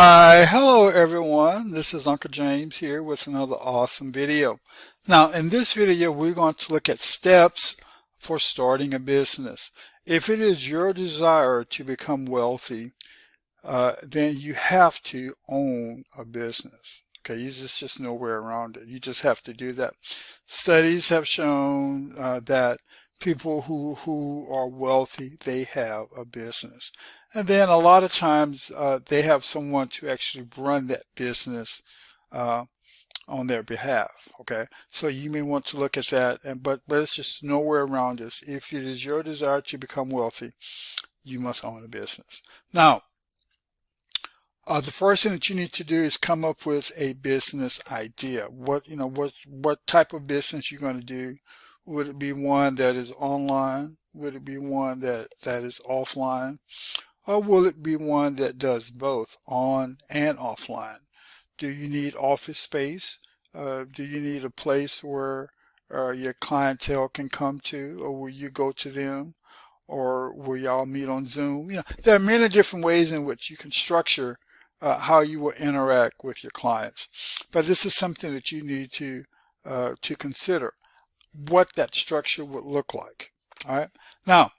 Hello everyone. This is Uncle James here with another awesome video. Now, in this video, we're going to look at steps for starting a business. If it is your desire to become wealthy, then you have to own a business. Okay, just nowhere around it. You just have to do that. Studies have shown that people who are wealthy, they have a business. And then a lot of times they have someone to actually run that business uh, on their behalf. Okay, so you may want to look at that, but it's just nowhere around this. If it is your desire to become wealthy, you must own a business. Now, the first thing that you need to do is come up with a business idea. What type of business you're going to do. Would it be one that is online? Would it be one that is offline? Or will it be one that does both on and offline? Do you need office space? Do you need a place where your clientele can come to, or will you go to them? Or will y'all meet on Zoom? There are many different ways in which you can structure how you will interact with your clients. But this is something that you need to consider what that structure would look like. All right. Now,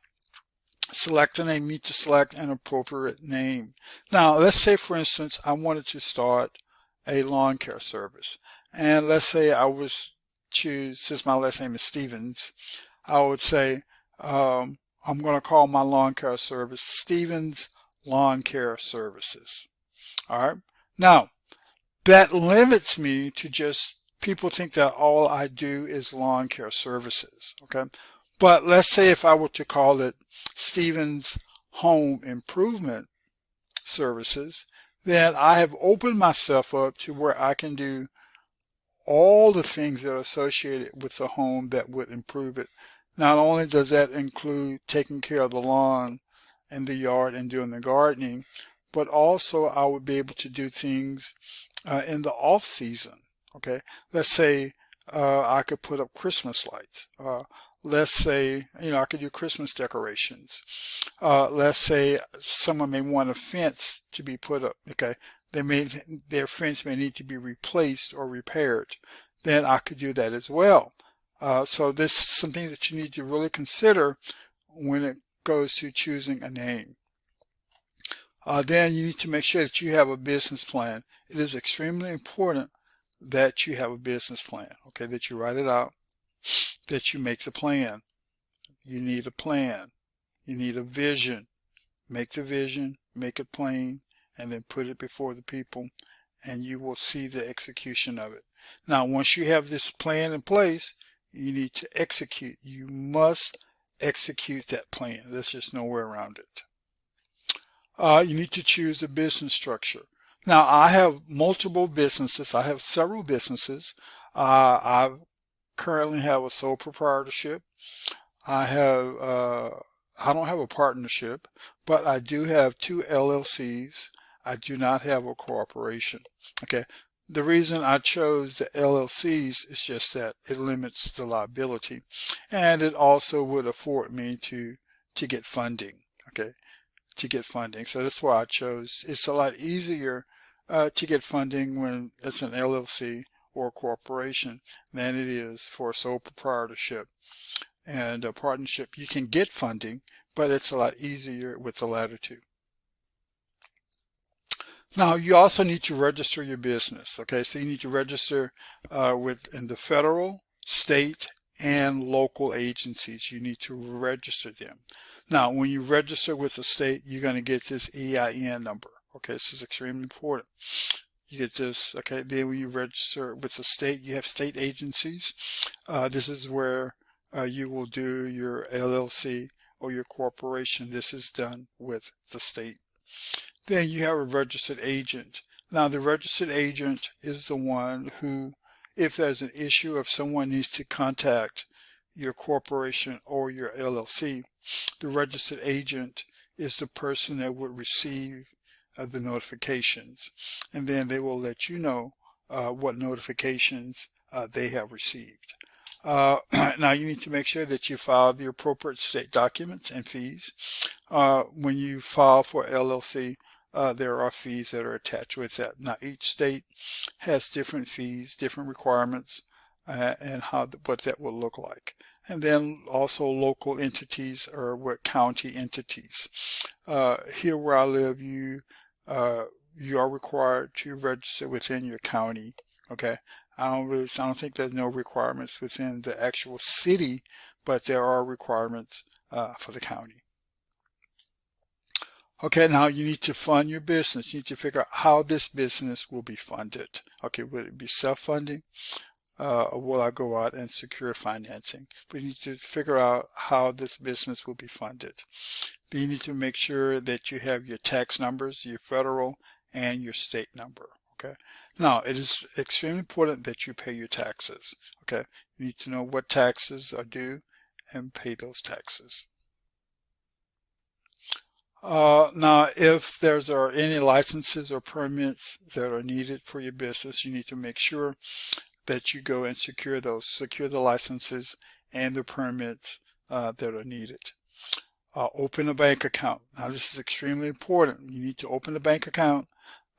select a name. You need to select an appropriate name. Now, let's say, for instance, I wanted to start a lawn care service. And let's say I was choose, since my last name is Stevens, I would say, I'm going to call my lawn care service Stevens Lawn Care Services. All right. Now, that limits me to just people think that all I do is lawn care services. Okay. But let's say if I were to call it Stevens Home Improvement Services, then I have opened myself up to where I can do all the things that are associated with the home that would improve it. Not only does that include taking care of the lawn and the yard and doing the gardening, but also I would be able to do things in the off season. Okay, let's say I could put up Christmas lights. Let's say I could do Christmas decorations. Let's say someone may want a fence to be put up. Okay, their fence may need to be replaced or repaired. Then I could do that as well. So this is something that you need to really consider when it goes to choosing a name. Then you need to make sure that you have a business plan. It is extremely important that you have a business plan, okay, that you write it out, that you make the plan. You need a plan. You need a vision. Make the vision, make it plain, and then put it before the people, and you will see the execution of it. Now, once you have this plan in place, you need to execute. You must execute that plan. There's just nowhere around it. You need to choose a business structure. Now, I have multiple businesses. I have several businesses. I currently have a sole proprietorship. I don't have a partnership, but I do have two LLCs. I do not have a corporation. Okay. The reason I chose the LLCs is just that it limits the liability, and it also would afford me to get funding. Okay, to get funding. So that's why I chose. It's a lot easier to get funding when it's an LLC or a corporation than it is for a sole proprietorship. And a partnership, you can get funding, but it's a lot easier with the latter two. Now, you also need to register your business. Okay, so you need to register in the federal, state, and local agencies. You need to register them. Now, when you register with the state, you're going to get this EIN number. Okay, this is extremely important. You get this. Okay, then when you register with the state, you have state agencies. This is where you will do your LLC or your corporation. This is done with the state. Then you have a registered agent. Now, the registered agent is the one who, if there's an issue, if someone needs to contact your corporation or your LLC, the registered agent is the person that would receive the notifications, and then they will let you know what notifications they have received. Now, you need to make sure that you file the appropriate state documents and fees. When you file for LLC, there are fees that are attached with that. Now, each state has different fees, different requirements, and what that will look like. And then also local entities, or what county entities. Here where I live, you are required to register within your county. Okay, I don't think there's no requirements within the actual city, but there are requirements for the county. Okay, now you need to fund your business. You need to figure out how this business will be funded. Okay, will it be self-funding? Or will I go out and secure financing? But you need to figure out how this business will be funded. Then you need to make sure that you have your tax numbers, your federal and your state number. Okay. Now, it is extremely important that you pay your taxes. Okay. You need to know what taxes are due and pay those taxes. Now, if there are any licenses or permits that are needed for your business, you need to make sure that you go and secure those, secure the licenses and the permits that are needed. Open a bank account. Now, this is extremely important. You need to open a bank account.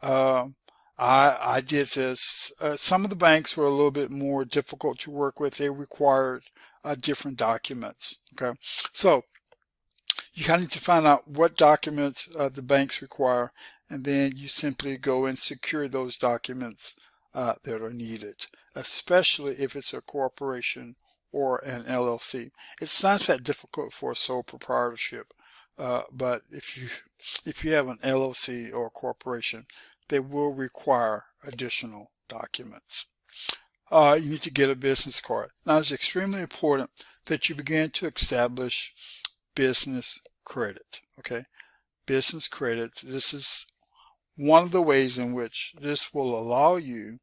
I did this. Some of the banks were a little bit more difficult to work with. They required different documents. Okay, so you kind of need to find out what documents the banks require, and then you simply go and secure those documents that are needed, especially if it's a corporation or an LLC. It's not that difficult for a sole proprietorship, but if you have an LLC or a corporation, they will require additional documents. You need to get a business card. Now, it's extremely important that you begin to establish business credit. Okay, business credit. This is one of the ways in which this will allow you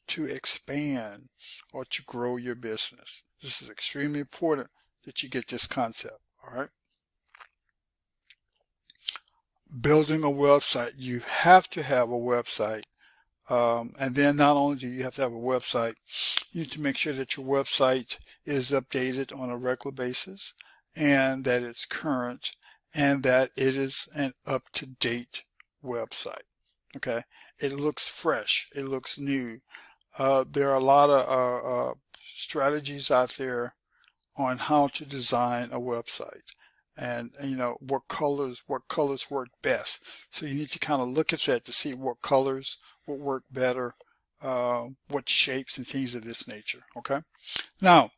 to expand or to grow your business. This is extremely important that you get this concept. All right. Building a website. You have to have a website. And then not only do you have to have a website, you need to make sure that your website is updated on a regular basis, and that it's current, and that it is an up-to-date website. Okay, it looks fresh, it looks new. There are a lot of strategies out there on how to design a website, and what colors work best. So you need to kind of look at that to see what colors will work better, what shapes and things of this nature. Okay, now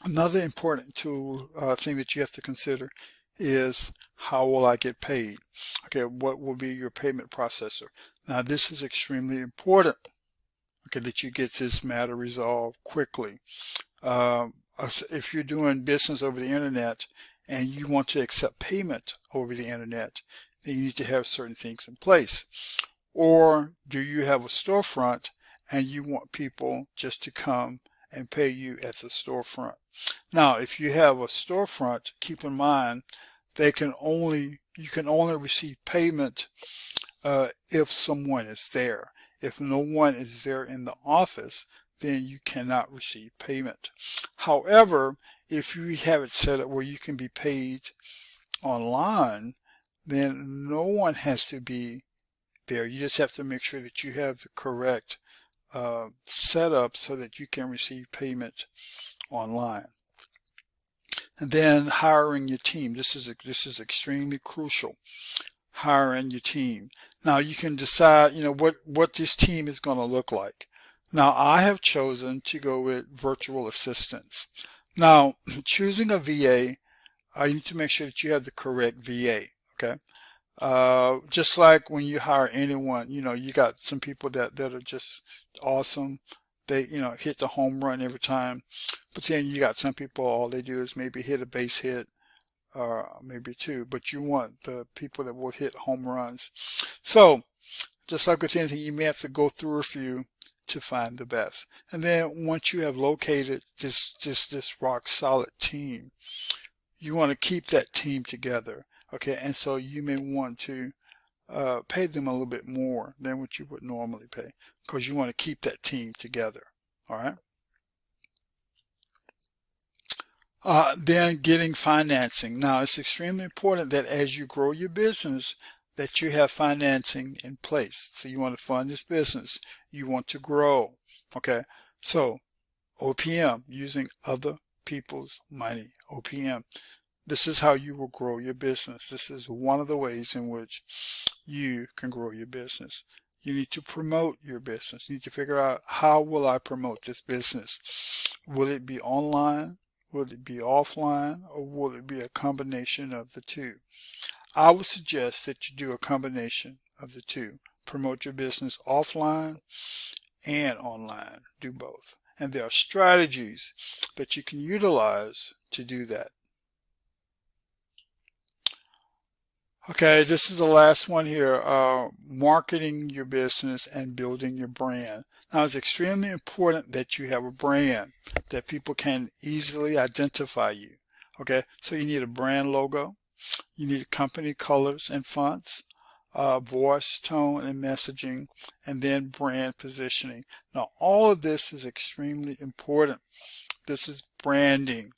another important thing that you have to consider is, how will I get paid? Okay, what will be your payment processor? Now, this is extremely important, okay, that you get this matter resolved quickly. If you're doing business over the internet and you want to accept payment over the internet, then you need to have certain things in place. Or do you have a storefront and you want people just to come and pay you at the storefront? Now, if you have a storefront, keep in mind you can only receive payment if someone is there. If no one is there in the office, then you cannot receive payment. However, if you have it set up where you can be paid online, then no one has to be there. You just have to make sure that you have the correct setup so that you can receive payment online. And then hiring your team. This is extremely crucial. Hiring your team. Now you can decide, what this team is going to look like. Now, I have chosen to go with virtual assistants. Now, choosing a VA, you need to make sure that you have the correct VA. Okay. Just like when you hire anyone, you got some people that are just awesome. They, hit the home run every time. But then you got some people, all they do is maybe hit a base hit, or maybe two, but you want the people that will hit home runs. So just like with anything, you may have to go through a few to find the best. And then once you have located this rock solid team, you want to keep that team together. Okay. And so you may want to pay them a little bit more than what you would normally pay, because you want to keep that team together. All right. Then getting financing. Now, it's extremely important that as you grow your business, that you have financing in place. So you want to fund this business. You want to grow. Okay. So OPM, using other people's money. OPM. This is how you will grow your business. This is one of the ways in which you can grow your business. You need to promote your business. You need to figure out, how will I promote this business? Will it be online? Will it be offline? Or will it be a combination of the two? I would suggest that you do a combination of the two. Promote your business offline and online. Do both. And there are strategies that you can utilize to do that. Okay, this is the last one here, marketing your business and building your brand. Now, it's extremely important that you have a brand, that people can easily identify you. Okay, so you need a brand logo, you need company colors and fonts, voice, tone, and messaging, and then brand positioning. Now, all of this is extremely important. This is branding,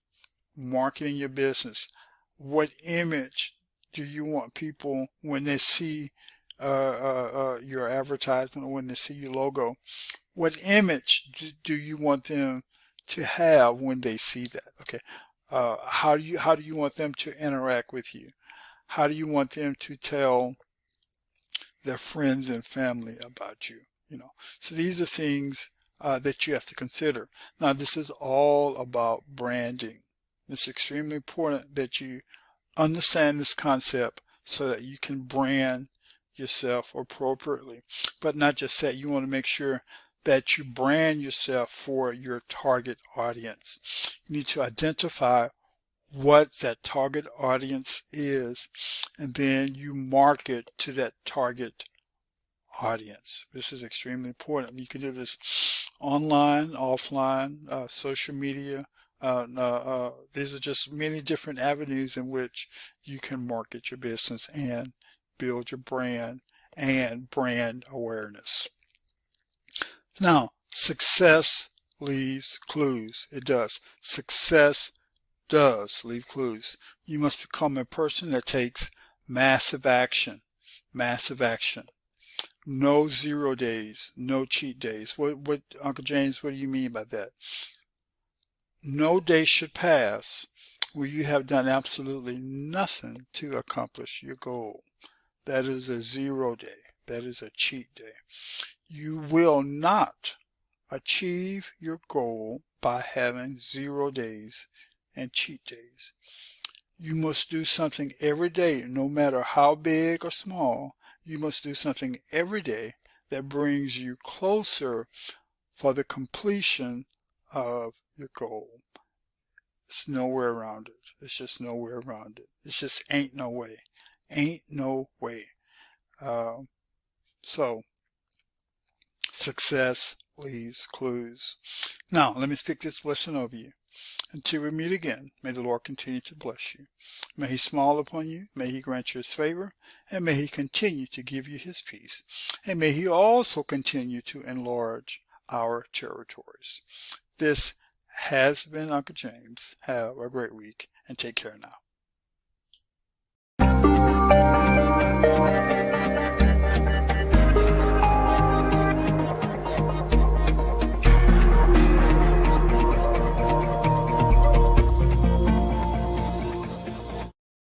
marketing your business. What image do you want people, when they see your advertisement, or when they see your logo, what image do you want them to have when they see that? Okay, how do you want them to interact with you? How do you want them to tell their friends and family about you? So these are things that you have to consider. Now, this is all about branding. It's extremely important that you understand this concept so that you can brand yourself appropriately. But not just that, you want to make sure that you brand yourself for your target audience. You need to identify what that target audience is, and then you market to that target audience. This is extremely important. You can do this online, offline, social media. These are just many different avenues in which you can market your business and build your brand and brand awareness. Now, success leaves clues. It does. Success does leave clues. You must become a person that takes massive action. Massive action. No 0 days, no cheat days. What, Uncle James, what do you mean by that? No day should pass where you have done absolutely nothing to accomplish your goal. That is a 0 day. That is a cheat day. You will not achieve your goal by having 0 days and cheat days. You must do something every day, no matter how big or small. You must do something every day that brings you closer for the completion of your goal. It's nowhere around it. It's just nowhere around it. It's just ain't no way. Ain't no way. So, success leaves clues. Now, let me speak this blessing over you. Until we meet again, may the Lord continue to bless you. May He smile upon you. May He grant you His favor. And may He continue to give you His peace. And may He also continue to enlarge our territories. This has been Uncle James. Have a great week and take care now.